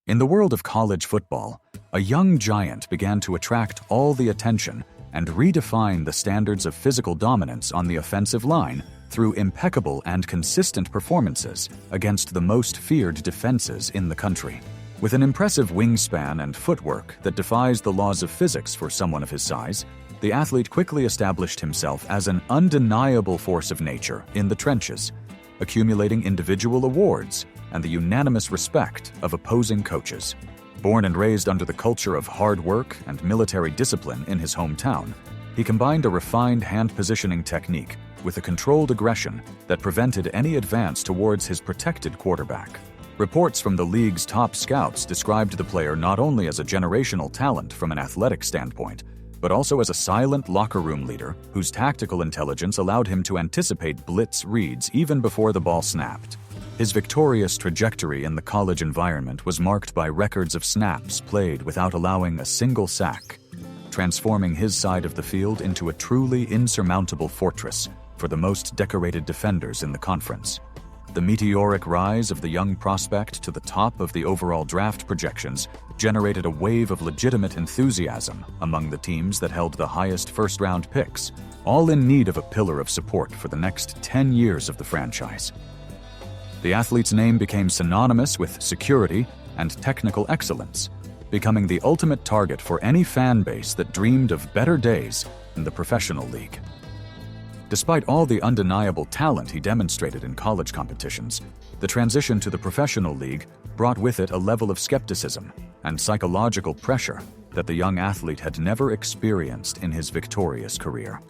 In the world of college football, a young giant began to attract all the attention and redefine the standards of physical dominance on the offensive line through impeccable and consistent performances against the most feared defenses in the country. With an impressive wingspan and footwork that defies the laws of physics for someone of his size, the athlete quickly established himself as an undeniable force of nature in the trenches, accumulating individual awards and the unanimous respect of opposing coaches. Born and raised under the culture of hard work and military discipline in his hometown, he combined a refined hand-positioning technique with a controlled aggression that prevented any advance towards his protected quarterback. Reports from the league's top scouts described the player not only as a generational talent from an athletic standpoint, but also as a silent locker room leader whose tactical intelligence allowed him to anticipate blitz reads even before the ball snapped. His victorious trajectory in the college environment was marked by records of snaps played without allowing a single sack, transforming his side of the field into a truly insurmountable fortress for the most decorated defenders in the conference. The meteoric rise of the young prospect to the top of the overall draft projections generated a wave of legitimate enthusiasm among the teams that held the highest first-round picks, all in need of a pillar of support for the next 10 years of the franchise. The athlete's name became synonymous with security and technical excellence, becoming the ultimate target for any fan base that dreamed of better days in the professional league. Despite all the undeniable talent he demonstrated in college competitions, the transition to the professional league brought with it a level of skepticism and psychological pressure that the young athlete had never experienced in his victorious career.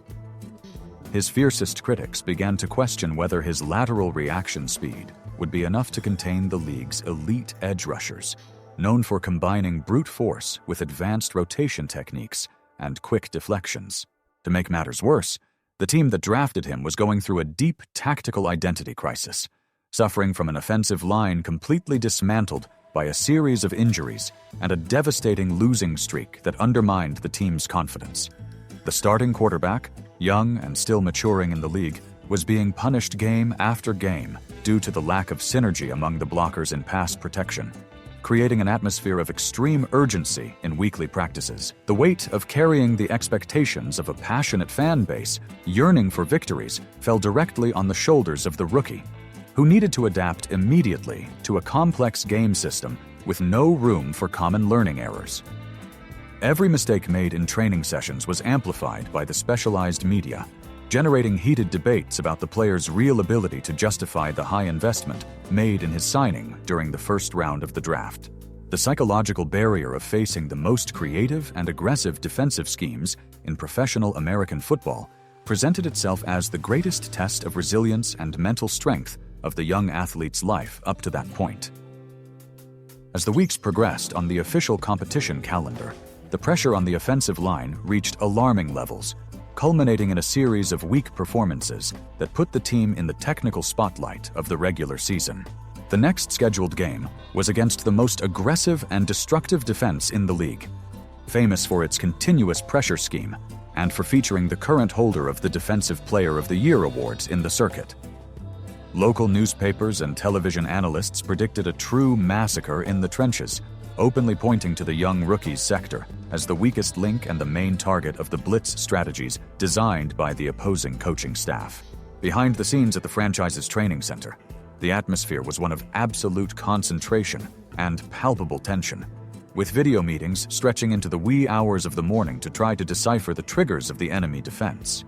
His fiercest critics began to question whether his lateral reaction speed would be enough to contain the league's elite edge rushers, known for combining brute force with advanced rotation techniques and quick deflections. To make matters worse, the team that drafted him was going through a deep tactical identity crisis, suffering from an offensive line completely dismantled by a series of injuries and a devastating losing streak that undermined the team's confidence. The starting quarterback, young and still maturing in the league, was being punished game after game due to the lack of synergy among the blockers in pass protection, creating an atmosphere of extreme urgency in weekly practices. The weight of carrying the expectations of a passionate fan base yearning for victories fell directly on the shoulders of the rookie, who needed to adapt immediately to a complex game system with no room for common learning errors. Every mistake made in training sessions was amplified by the specialized media, generating heated debates about the player's real ability to justify the high investment made in his signing during the first round of the draft. The psychological barrier of facing the most creative and aggressive defensive schemes in professional American football presented itself as the greatest test of resilience and mental strength of the young athlete's life up to that point. As the weeks progressed on the official competition calendar, the pressure on the offensive line reached alarming levels, culminating in a series of weak performances that put the team in the technical spotlight of the regular season. The next scheduled game was against the most aggressive and destructive defense in the league, famous for its continuous pressure scheme and for featuring the current holder of the Defensive Player of the Year awards in the circuit. Local newspapers and television analysts predicted a true massacre in the trenches, openly pointing to the young rookie's sector as the weakest link and the main target of the blitz strategies designed by the opposing coaching staff. Behind the scenes at the franchise's training center, the atmosphere was one of absolute concentration and palpable tension, with video meetings stretching into the wee hours of the morning to try to decipher the triggers of the enemy defense.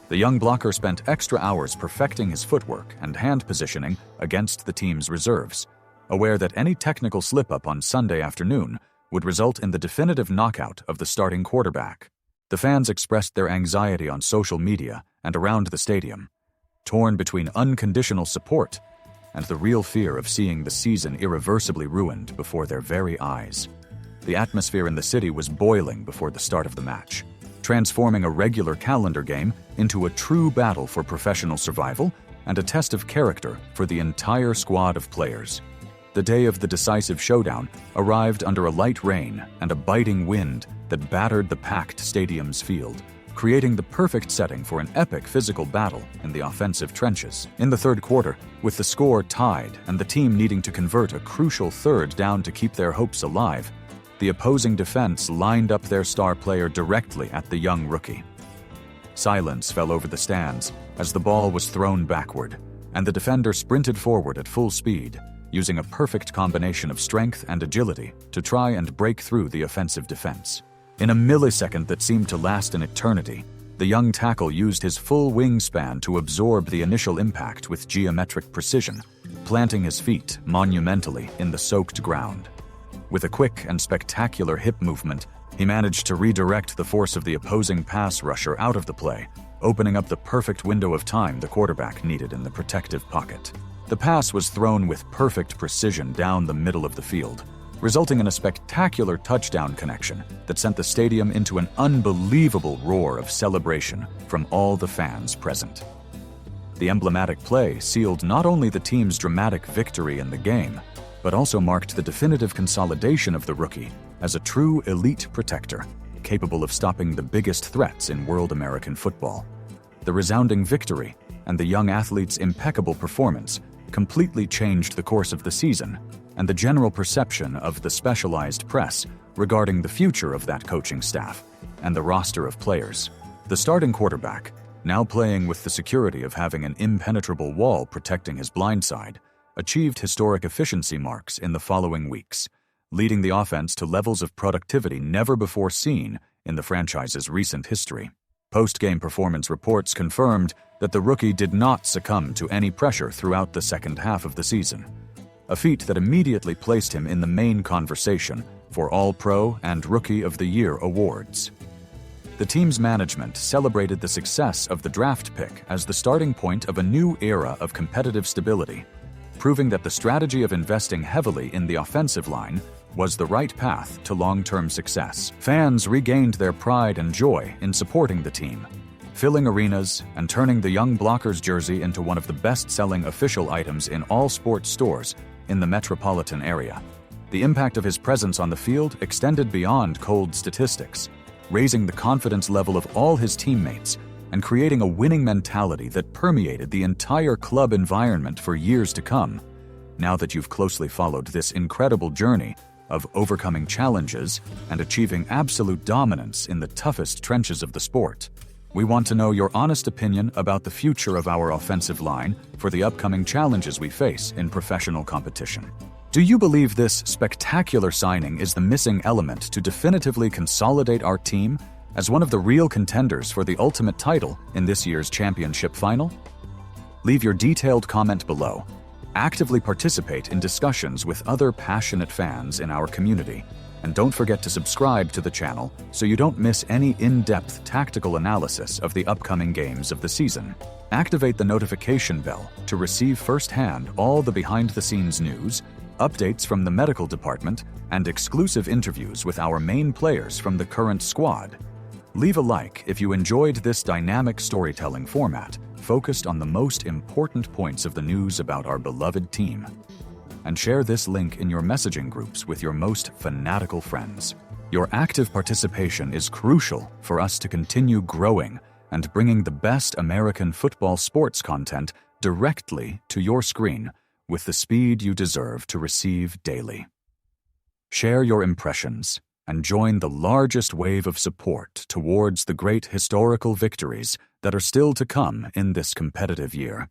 The young blocker spent extra hours perfecting his footwork and hand positioning against the team's reserves, aware that any technical slip-up on Sunday afternoon would result in the definitive knockout of the starting quarterback. The fans expressed their anxiety on social media and around the stadium, torn between unconditional support and the real fear of seeing the season irreversibly ruined before their very eyes. The atmosphere in the city was boiling before the start of the match, transforming a regular calendar game into a true battle for professional survival and a test of character for the entire squad of players. The day of the decisive showdown arrived under a light rain and a biting wind that battered the packed stadium's field, creating the perfect setting for an epic physical battle in the offensive trenches. In the third quarter, with the score tied and the team needing to convert a crucial third down to keep their hopes alive, the opposing defense lined up their star player directly at the young rookie. Silence fell over the stands as the ball was thrown backward, and the defender sprinted forward at full speed, using a perfect combination of strength and agility to try and break through the offensive defense. In a millisecond that seemed to last an eternity, the young tackle used his full wingspan to absorb the initial impact with geometric precision, planting his feet monumentally in the soaked ground. With a quick and spectacular hip movement, he managed to redirect the force of the opposing pass rusher out of the play, opening up the perfect window of time the quarterback needed in the protective pocket. The pass was thrown with perfect precision down the middle of the field, resulting in a spectacular touchdown connection that sent the stadium into an unbelievable roar of celebration from all the fans present. The emblematic play sealed not only the team's dramatic victory in the game, but also marked the definitive consolidation of the rookie as a true elite protector, capable of stopping the biggest threats in world American football. The resounding victory and the young athlete's impeccable performance completely changed the course of the season and the general perception of the specialized press regarding the future of that coaching staff and the roster of players. The starting quarterback, now playing with the security of having an impenetrable wall protecting his blind side, achieved historic efficiency marks in the following weeks, leading the offense to levels of productivity never before seen in the franchise's recent history. Post-game performance reports confirmed that the rookie did not succumb to any pressure throughout the second half of the season, a feat that immediately placed him in the main conversation for All-Pro and Rookie of the Year awards. The team's management celebrated the success of the draft pick as the starting point of a new era of competitive stability, proving that the strategy of investing heavily in the offensive line was the right path to long-term success. Fans regained their pride and joy in supporting the team, filling arenas and turning the young blocker's jersey into one of the best-selling official items in all sports stores in the metropolitan area. The impact of his presence on the field extended beyond cold statistics, raising the confidence level of all his teammates and creating a winning mentality that permeated the entire club environment for years to come. Now that you've closely followed this incredible journey of overcoming challenges and achieving absolute dominance in the toughest trenches of the sport, we want to know your honest opinion about the future of our offensive line for the upcoming challenges we face in professional competition. Do you believe this spectacular signing is the missing element to definitively consolidate our team as one of the real contenders for the ultimate title in this year's championship final? Leave your detailed comment below. Actively participate in discussions with other passionate fans in our community, and don't forget to subscribe to the channel so you don't miss any in-depth tactical analysis of the upcoming games of the season. Activate the notification bell to receive firsthand all the behind-the-scenes news, updates from the medical department, and exclusive interviews with our main players from the current squad. Leave a like if you enjoyed this dynamic storytelling format focused on the most important points of the news about our beloved team. And share this link in your messaging groups with your most fanatical friends. Your active participation is crucial for us to continue growing and bringing the best American football sports content directly to your screen with the speed you deserve to receive daily. Share your impressions and join the largest wave of support towards the great historical victories that are still to come in this competitive year.